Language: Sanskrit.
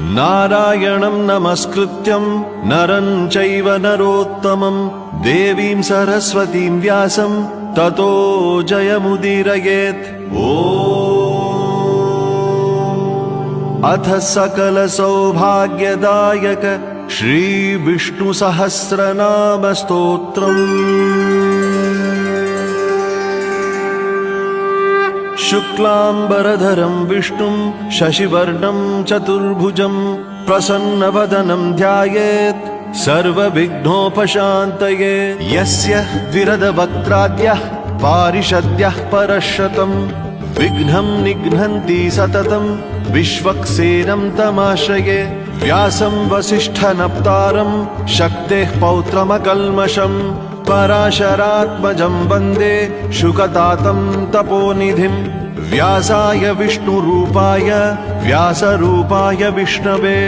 नारायणं नमस्कृत्यं नरं चैव नरोत्तमं देवीं सरस्वतीं व्यासं ततो जयमुदीरयेत्। अथ सकल सौभाग्यदायक श्री विष्णु सहस्रनाम स्तोत्रम्। शुक्लांबरधरं विष्णुं शशिवर्णं चतुर्भुजं प्रसन्नवदनं ध्यायेत् सर्वविघ्नोपशान्तये। यस्य द्विरदवक्त्राद्यः पारिषद्यः परशतं विघ्नं निघ्नन्ति सततं विश्वक्सेनं तमाश्रये। व्यासं वसिष्ठनप्तारं शक्तेः पौत्रमकल्मषं पराशरात्मजं वन्दे शुकतातं तपोनिधिं। व्यासाय विष्णुरूपाय व्यासरूपाय विष्णवे